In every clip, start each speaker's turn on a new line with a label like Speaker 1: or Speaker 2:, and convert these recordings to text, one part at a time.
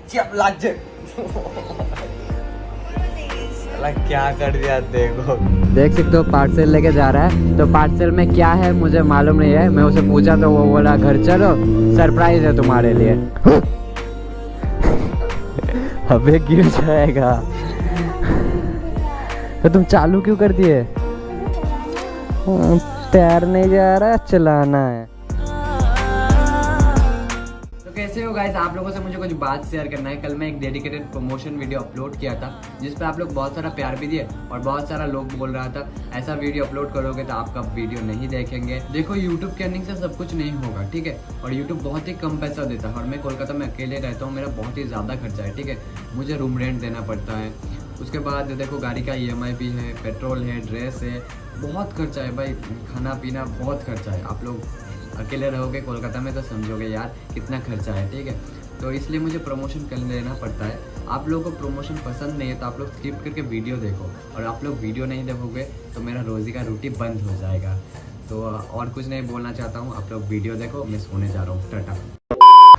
Speaker 1: क्या कर दिया देखो।
Speaker 2: देख सकते हो पार्सल लेके जा रहा है, तो पार्सल में क्या है मुझे मालूम नहीं है। मैं उसे पूछा तो वो बोला घर चलो सरप्राइज है तुम्हारे लिए। अबे गिर जाएगा। तो तुम चालू क्यों कर दिए? तैर नहीं जा रहा, चलाना है। तो कैसे हो गाइस, आप लोगों से मुझे कुछ बात शेयर करना है। कल मैं एक डेडिकेटेड प्रमोशन वीडियो अपलोड किया था जिस पे आप लोग बहुत सारा प्यार भी दिए और बहुत सारा लोग बोल रहा था ऐसा वीडियो अपलोड करोगे तो आपका वीडियो नहीं देखेंगे। देखो यूट्यूब की अर्निंग से सब कुछ नहीं होगा, ठीक है। और यूट्यूब बहुत ही कम पैसा देता है और मैं कोलकाता में अकेले रहता हूँ, मेरा बहुत ही ज़्यादा खर्चा है, ठीक है। मुझे रूम रेंट देना पड़ता है, उसके बाद देखो गाड़ी का EMI भी है, पेट्रोल है, ड्रेस है, बहुत खर्चा है भाई, खाना पीना बहुत खर्चा है। आप लोग अकेले रहोगे कोलकाता में तो समझोगे यार कितना खर्चा है, ठीक है। तो इसलिए मुझे प्रमोशन कर लेना पड़ता है। आप लोगों को प्रमोशन पसंद नहीं है तो आप लोग स्किप करके वीडियो देखो, और आप लोग वीडियो नहीं देखोगे तो मेरा रोज़ी का रोटी बंद हो जाएगा। तो और कुछ नहीं बोलना चाहता हूँ, आप लोग वीडियो देखो, मैं सोने जा रहा हूँ, टाटा।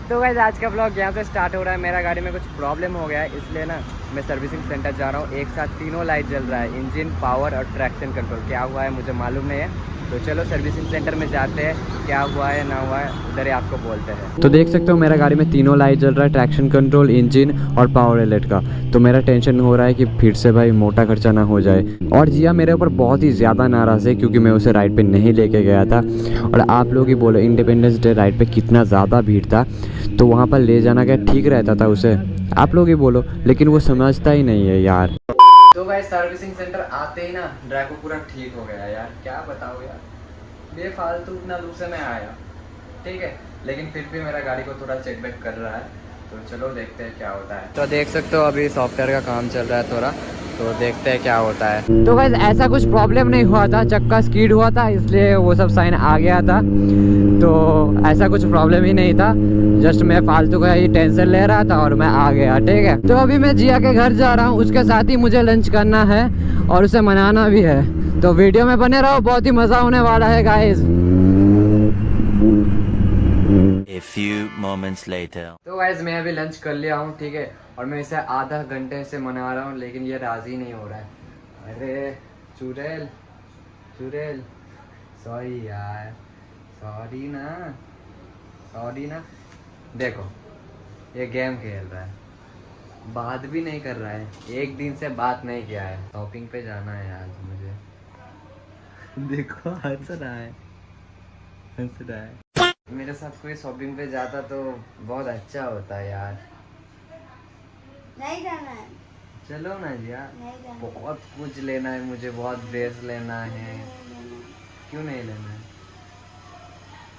Speaker 2: तो गाइस आज का ब्लॉग यहाँ से स्टार्ट हो रहा है। मेरा गाड़ी में कुछ प्रॉब्लम हो गया है, इसलिए ना मैं सर्विसिंग सेंटर जा रहा हूँ। एक साथ तीनों लाइट जल रहा है, इंजन, पावर और ट्रैक्शन कंट्रोल। क्या हुआ है मुझे मालूम नहीं है, तो चलो सर्विसिंग सेंटर में जाते हैं, क्या हुआ है ना हुआ है उधर ही आपको बोलते हैं। तो देख सकते हो मेरा गाड़ी में तीनों लाइट जल रहा है, ट्रैक्शन कंट्रोल, इंजन और पावर एलेट का। तो मेरा टेंशन हो रहा है कि फिर से भाई मोटा खर्चा ना हो जाए। और जिया मेरे ऊपर बहुत ही ज़्यादा नाराज़ है क्योंकि मैं उसे राइड पे नहीं लेके गया था। और आप लोग ही बोलो इंडिपेंडेंस डे राइड पे कितना ज़्यादा भीड़ था, तो वहाँ पर ले जाना क्या ठीक रहता था उसे? आप लोग ही बोलो, लेकिन वो समझता ही नहीं है यार। तो भाई सर्विसिंग सेंटर आते ही ना ड्राइव पूरा ठीक हो गया यार, क्या बताओ यार, बेफालतू इतना दूर से मैं आया, ठीक है। लेकिन फिर भी मेरा गाड़ी को थोड़ा चेक बैक कर रहा है, तो चलो देखते हैं क्या होता है। तो देख सकते हो अभी सॉफ्टवेयर का काम चल रहा है थोड़ा, तो देखते हैं क्या होता है। तो गाइस ऐसा कुछ प्रॉब्लम नहीं हुआ था, चक्का स्कीड हुआ था इसलिए वो सब साइन आ गया था, तो ऐसा कुछ प्रॉब्लम ही नहीं था। जस्ट मैं फालतू का ही टेंशन ले रहा था और मैं आ गया, ठीक है। तो अभी मैं जिया के घर जा रहा हूँ, उसके साथ ही मुझे लंच करना है और उसे मनाना भी है। तो वीडियो में बने रहो, बहुत ही मज़ा होने वाला है guys.
Speaker 3: A few moments later.
Speaker 2: तो गाइस मैं अभी लंच कर लिया हूँ, ठीक है। और मैं इसे आधा घंटे से मना रहा हूँ लेकिन ये राज़ी नहीं हो रहा है। अरे चुड़ैल चुड़ैल, सॉरी यार, सॉरी ना। देखो ये गेम खेल रहा है, बात भी नहीं कर रहा है, एक दिन से बात नहीं किया है। शॉपिंग पे जाना है आज मुझे। देखो हंस रहा है। मेरे साथ कोई शॉपिंग पे जाता तो बहुत अच्छा होता है यार।
Speaker 4: नहीं जाना है।
Speaker 2: चलो ना जिया,
Speaker 4: नहीं जाना।
Speaker 2: बहुत कुछ लेना है मुझे, बहुत ड्रेस लेना है। क्यों नहीं लेना है?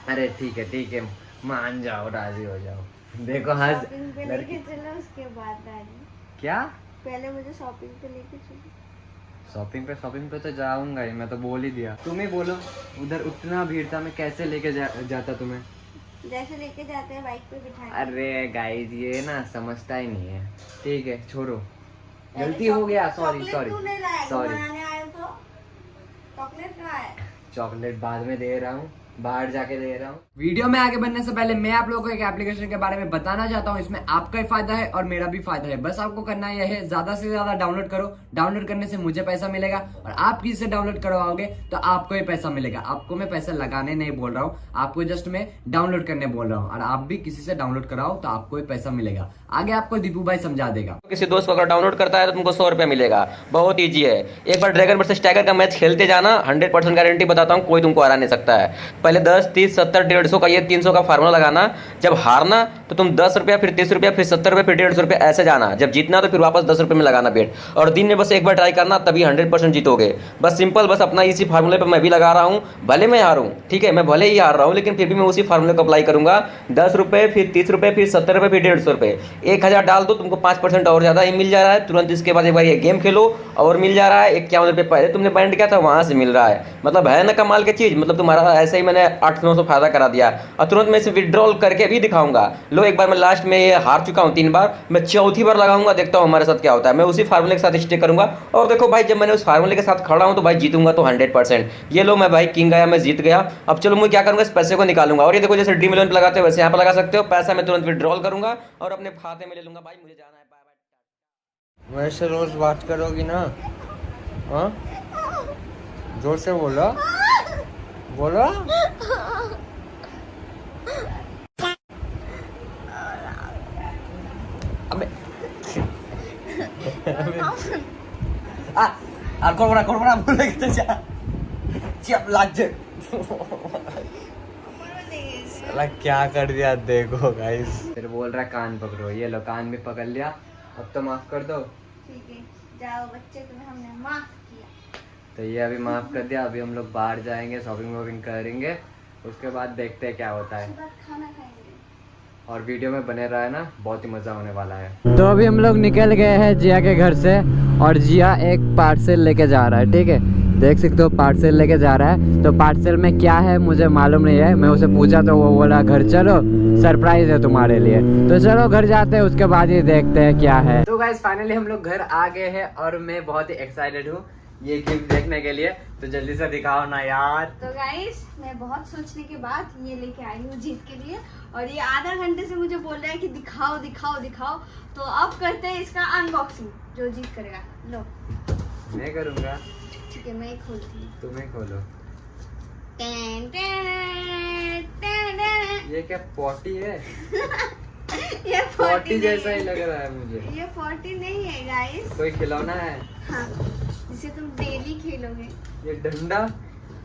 Speaker 2: अरे ठीक है, मान जाओ, राजी हो जाओ। देखो हंस
Speaker 4: शॉपिंग पे लेके चलो, उसके बाद राजी।
Speaker 2: क्या?
Speaker 4: पहले मुझे शॉपिंग पे लेके चलो।
Speaker 2: शॉपिंग पे तो जाऊंगा ही, मैं तो बोल ही दिया। तुम ही बोलो, उधर उतना भीड़ था, मैं कैसे लेके जाता तुम्हें?
Speaker 4: जैसे लेके जाते हैं बाइक पे बिठा के।
Speaker 2: अरे गाइस ये ना समझता ही नहीं है, ठीक है छोड़ो, गलती हो गया, सॉरी।
Speaker 4: बनाने आए हो तो चॉकलेट कहाँ है?
Speaker 2: चॉकलेट बाद में दे रहा हूँ, बाहर जाके दे रहा हूँ। वीडियो में आगे बढ़ने से पहले मैं आप लोगों को एक एप्लीकेशन के बारे में बताना चाहता हूँ। इसमें आपका ही फायदा है और मेरा भी फायदा है। बस आपको करना यह है, ज्यादा से ज्यादा डाउनलोड करो। डाउनलोड करने से मुझे पैसा मिलेगा और आप किसी से डाउनलोड करवाओगे तो आपको ही पैसा मिलेगा। आपको मैं पैसा लगाने नहीं बोल रहा हूँ, आपको जस्ट मैं डाउनलोड करने बोल रहा हूँ। और आप भी किसी से डाउनलोड कराओ तो आपको ही पैसा मिलेगा। आगे आपको दीपू भाई समझा देगा।
Speaker 5: किसी दोस्त को अगर डाउनलोड करता है तो तुमको 100 रुपया मिलेगा। बहुत ईजी है। एक बार ड्रैगन वर्सेस टाइगर का मैच खेलते जाना, 100% गारंटी बताता हूँ, कोई तुमको हरा नहीं सकता है। पहले 10, 30, 70, 150 का ये 300 का फार्मूला लगाना। जब हारना तो तुम 10 रुपया, फिर 30 रुपया, फिर 70 रुपया, फिर 150 रुपया, ऐसे जाना। जब जीतना तो फिर वापस 10 रुपये में लगाना बेट। और दिन में बस एक बार ट्राई करना, तभी 100% जीतोगे। बस सिंपल, बस अपना इसी फार्मूले पर मैं भी लगा रहा हूँ। भले मैं हारूँ, ठीक है, मैं भले ही हार रहा हूँ, लेकिन फिर भी मैं उसी फार्मूले को अप्लाई करूँगा। 10 रुपये, फिर 30 रुपये, फिर 70 रुपये, फिर 150 रुपये। 1000 डाल दो, तुमको 5% और ज़्यादा ही मिल जा रहा है तुरंत। इसके बाद एक बार ये गेम खेलो और मिल जा रहा है 51 रुपये। पहले तुमने बैंड किया था वहाँ से मिल रहा है। मतलब है ना कमाल की चीज़। मतलब तुम्हारा ऐसे ही मैंने मैंने 800-900 फायदा करा दिया और तुरंत मैं इसे विड्रॉल करके भी दिखाऊंगा। लो एक बार मैं लास्ट में ये हार चुका हूँ 3 बार, मैं चौथी बार लगाऊंगा, देखता हूँ हमारे साथ क्या होता है। मैं उसी फार्मूले के साथ स्टे करूंगा और देखो भाई, जब मैंने उस फार्मूले के साथ खड़ा हूँ तो भाई जीतूंगा तो 100%। ये लो मैं भाई किंग आया, मैं जीत गया। अब चलो मैं क्या करूँगा, इस पैसे को निकालूंगा और ये देखो जैसे ड्रीम इलेवन पे लगाते हो वैसे यहाँ पर लगा सकते हो। पैसा मैं तुरंत विड्रॉल करूंगा और अपने खाते में ले लूंगा। भाई मुझे जाना है, बाय बाय।
Speaker 1: वैसे रोज बात करोगी ना? हाँ, जोर से बोलो, बोलो।
Speaker 2: अबे আর করবো না বলে গেছে যা চিপ লাগছে।
Speaker 1: साला क्या कर दिया देखो गाइस।
Speaker 2: फिर बोल रहा है कान पकड़ो, ये लो कान भी पकड़ लिया। अब तो माफ कर दो।
Speaker 4: ठीक है, जाओ बच्चे, तुम्हें हमने माफ किया।
Speaker 2: तो ये अभी माफ कर दिया। अभी हम लोग बाहर जाएंगे, शॉपिंग वॉपिंग करेंगे, उसके बाद देखते हैं क्या होता है।
Speaker 4: उसके बाद खाना खाएंगे।
Speaker 2: और वीडियो में बने रहा है ना, बहुत ही मज़ा होने वाला है। तो अभी हम लोग निकल गए हैं जिया के घर से और जिया एक पार्सल लेके जा रहा है। ठीक है, देख सकते हो पार्सल लेके जा रहा है। तो पार्सल में क्या है मुझे मालूम नहीं है, मैं उसे पूछा तो वो बोला घर चलो, सरप्राइज है तुम्हारे लिए। तो चलो घर जाते हैं, उसके बाद ही देखते हैं क्या है। तो गाइस फाइनली हम लोग घर आ गए हैं और मैं बहुत ही एक्साइटेड हूँ ये गिफ्ट देखने के लिए। तो जल्दी से दिखाओ ना यार।
Speaker 4: तो गाइस मैं बहुत सोचने के बाद ये लेके आई हूँ जीत के लिए, और ये आधा घंटे से मुझे बोल रहा है कि दिखाओ दिखाओ दिखाओ। तो अब करते हैं इसका अनबॉक्सिंग, जो जीत करेगा। लो
Speaker 2: मैं करूँगा।
Speaker 4: ठीक है, मैं खोलती हूँ।
Speaker 2: तुम्हें खोलो।
Speaker 4: Ten, ten, ten, ten.
Speaker 2: ये क्या पॉटी है?
Speaker 4: ये
Speaker 2: पॉटी जैसा ही लग रहा है मुझे।
Speaker 4: ये 40 नहीं है गाइस।
Speaker 2: कोई खिलौना है?
Speaker 4: हाँ, जिसे तुम डेली खेलोगे,
Speaker 2: ये डंडा?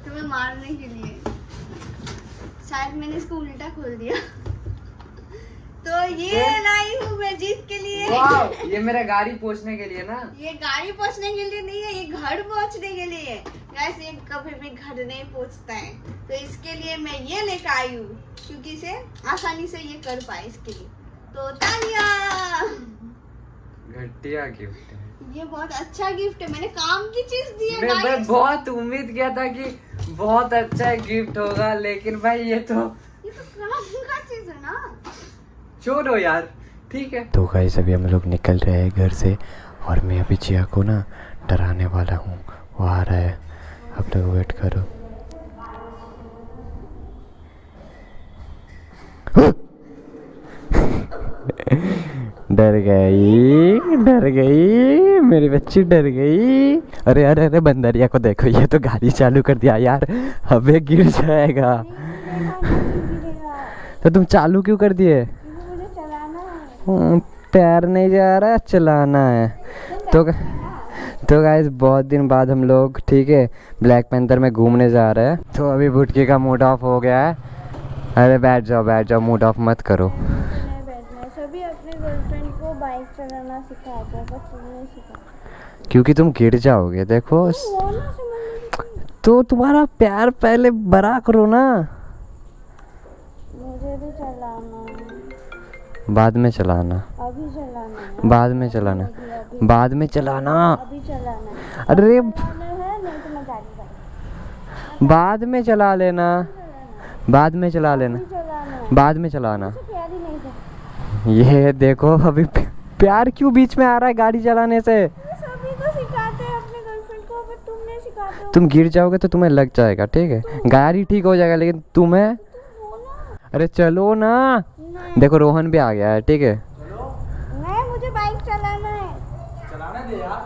Speaker 4: तुम्हें मारने के लिए। शायद मैंने इसको उल्टा खोल दिया। तो ये लाई हूँ मैं जीत के लिए।
Speaker 2: वाह, ये मेरा गाड़ी पोंछने के लिए ना?
Speaker 4: ये गाड़ी पोंछने के लिए नहीं है, ये घर पोंछने के लिए है। गाइस ये कभी भी घर नहीं पोंछता है, तो इसके लिए मैं ये लेकर आई हूँ, क्योंकि इसे आसानी से ये कर पाए इसके लिए। तो तालिया।
Speaker 2: घटिया गिफ्ट है
Speaker 4: ये, बहुत अच्छा गिफ्ट है, मैंने काम की चीज दी है।
Speaker 2: मैं बहुत उम्मीद किया था कि बहुत अच्छा गिफ्ट होगा, लेकिन भाई ये तो
Speaker 4: काम का चीज है ना।
Speaker 2: छोड़ो यार, ठीक है।
Speaker 6: तो गाइस अभी हम लोग निकल रहे हैं घर से और मैं अभी जिया को ना डराने वाला हूँ। वो आ रहा है, आप लोग वेट करो। डर गई मेरी बच्ची, डर गई। अरे अरे अरे बंदरिया को देखो, ये तो गाड़ी चालू कर दिया यार, अबे गिर जाएगा। तो तुम चालू क्यों कर दिए?
Speaker 4: मुझे चलाना है।
Speaker 6: तैर नहीं जा रहा, चलाना है। तो गाइस बहुत दिन बाद हम लोग, ठीक है, ब्लैक पैंथर में घूमने जा रहे हैं। तो अभी बुटकी का मूड ऑफ हो गया है। अरे बैठ जाओ, मूड ऑफ मत करो।
Speaker 4: सभी अपने गर्लफ्रेंड को बाइक चलाना सिखाते हैं, पर तुमने सिखाया
Speaker 6: क्योंकि तुम गिर जाओगे। देखो तो तुम्हारा प्यार पहले बड़ा करो ना।
Speaker 4: मुझे भी चलाना है।
Speaker 6: बाद में चलाना,
Speaker 4: अभी चलाना है।
Speaker 6: बाद में चलाना, बाद में चलाना।
Speaker 4: अभी चलाना है।
Speaker 6: अरे
Speaker 4: है नहीं तो मैं गाड़ी चलाऊंगा।
Speaker 6: बाद में चला लेना, बाद में चला लेना,
Speaker 4: चलाना है।
Speaker 6: बाद में चलाना।
Speaker 4: प्यार ही नहीं था।
Speaker 6: ये देखो अभी प्यार क्यों बीच में आ रहा है गाड़ी चलाने से?
Speaker 4: सभी को सिखाते हैं अपने गर्लफ्रेंड को, पर तुमने सिखाते हो।
Speaker 6: तुम गिर जाओगे तो तुम्हें लग जाएगा, ठीक है, गाड़ी ठीक हो जाएगा, लेकिन तुम्हें। अरे चलो ना। देखो रोहन भी आ गया है, ठीक है।
Speaker 4: नहीं, मुझे बाइक चलाना है।
Speaker 2: चलाना दे यार।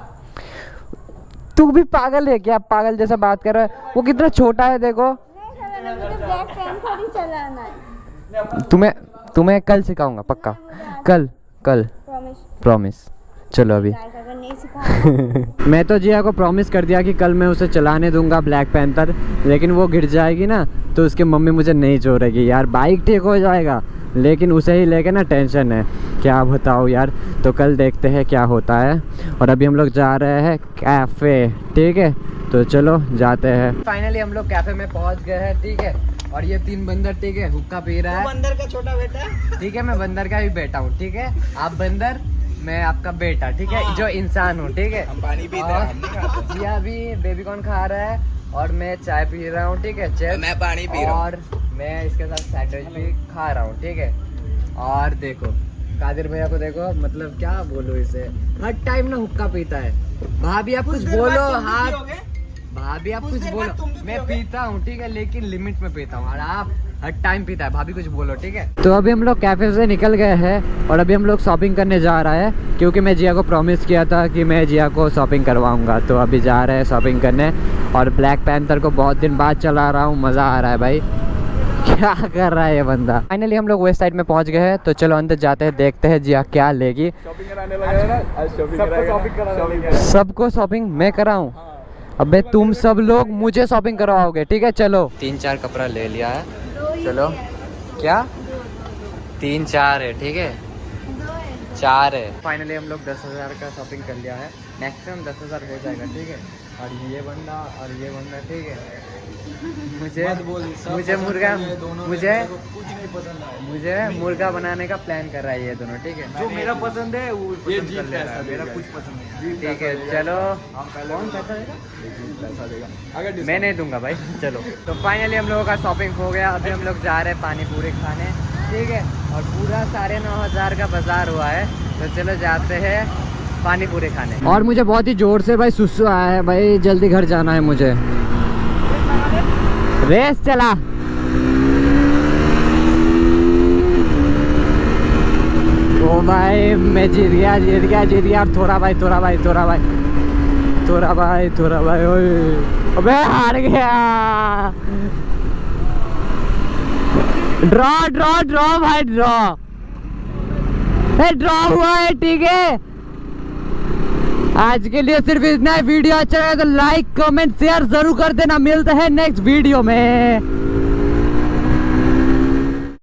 Speaker 6: तू भी पागल है क्या? पागल जैसा बात कर रहा है। वो कितना छोटा है देखो।
Speaker 4: नहीं चलाना, मुझे ब्लैक पैंथर ही चलाना है।
Speaker 6: तुम्हें कल सिखाऊंगा, पक्का कल प्रॉमिस। चलो अभी
Speaker 4: अगर नहीं सिखा
Speaker 2: मैं तो जिया को प्रॉमिस कर दिया कि कल मैं उसे चलाने दूंगा ब्लैक पैंथर, लेकिन वो गिर जाएगी ना तो उसकी मम्मी मुझे नहीं छोड़ेगी यार। बाइक ठीक हो जाएगा, लेकिन उसे ही लेके ना टेंशन है, क्या बताओ यार। तो कल देखते हैं क्या होता है। और अभी हम लोग जा रहे हैं कैफ़े, ठीक है, तो चलो जाते हैं। फाइनली हम लोग कैफ़े में पहुंच गए हैं, ठीक है। और ये 3 बंदर, ठीक है, हुक्का पी रहा है। बंदर का छोटा बेटा, ठीक है, मैं बंदर का भी बेटा हूँ, ठीक है। आप बंदर, मैं आपका बेटा, ठीक है, जो इंसान हूँ, ठीक है। हम पानी पीते हैं, जिया भी बेबी कॉर्न खा रहा है
Speaker 6: और मैं चाय पी रहा हूँ, ठीक है, चिप्स,
Speaker 2: मैं पानी पी रहा हूँ।
Speaker 6: और मैं इसके साथ सैंडविच भी खा रहा हूँ, ठीक है। और देखो कादिर भैया को देखो, मतलब क्या बोलो इसे, हर टाइम ना हुक्का पीता है। भाभी आप कुछ बोलो, हाँ भाभी आप कुछ बोलो। मैं पीता हूँ, ठीक है, लेकिन लिमिट में पीता हूँ, और आप हर टाइम पीता है। भाभी कुछ बोलो, ठीक है। तो अभी हम लोग कैफे से निकल गए हैं और अभी हम लोग शॉपिंग करने जा रहा है, क्योंकि मैं जिया को प्रॉमिस किया था कि मैं जिया को शॉपिंग करवाऊंगा। तो अभी जा रहे हैं शॉपिंग करने, और ब्लैक पैंथर को बहुत दिन बाद चला रहा हूँ, मज़ा आ रहा है भाई। क्या कर रहा है ये बंदा। फाइनली हम लोग वेस्ट साइड में पहुंच गए हैं, तो चलो अंदर जाते हैं, देखते हैं जिया क्या लेगी। सबको शॉपिंग मैं कराऊं? अबे तुम सब लोग मुझे शॉपिंग करवाओगे, ठीक है। चलो 3-4 कपड़ा ले लिया है, चलो। क्या 3-4 है, ठीक है, 4 है। फाइनली हम लोग 10,000 का शॉपिंग कर लिया है, मैक्सिमम 10,000 हो जाएगा, ठीक है। और ये बंदा और ये बंदा, ठीक है। मुझे मुर्गा बनाने का प्लान कर रहा है ये दोनों, ठीक है।
Speaker 2: जो मेरा पसंद है वो पसंद कर ले रहा है, मेरा कुछ पसंद नहीं।
Speaker 6: ठीक है, चलो। कौन पैसा देगा? मैं नहीं दूंगा भाई। चलो, तो फाइनली हम लोगों का शॉपिंग हो गया। अभी हम लोग जा रहे हैं पानी पूरी खाने, ठीक है। और पूरा 9,500 का बाजार हुआ है, तो चलो जाते हैं पानी पूरी खाने। और मुझे बहुत ही जोर से भाई सुसु आया है भाई, जल्दी घर जाना है मुझे। रेस चला। ओ भाई मैं जीत गया। थोड़ा भाई ओए अबे हार गया। ड्रॉ भाई, ड्रॉ हुआ है, ठीक है। आज के लिए सिर्फ इतना ही। वीडियो अच्छा लगा तो लाइक कमेंट शेयर जरूर कर देना। मिलते हैं नेक्स्ट वीडियो में।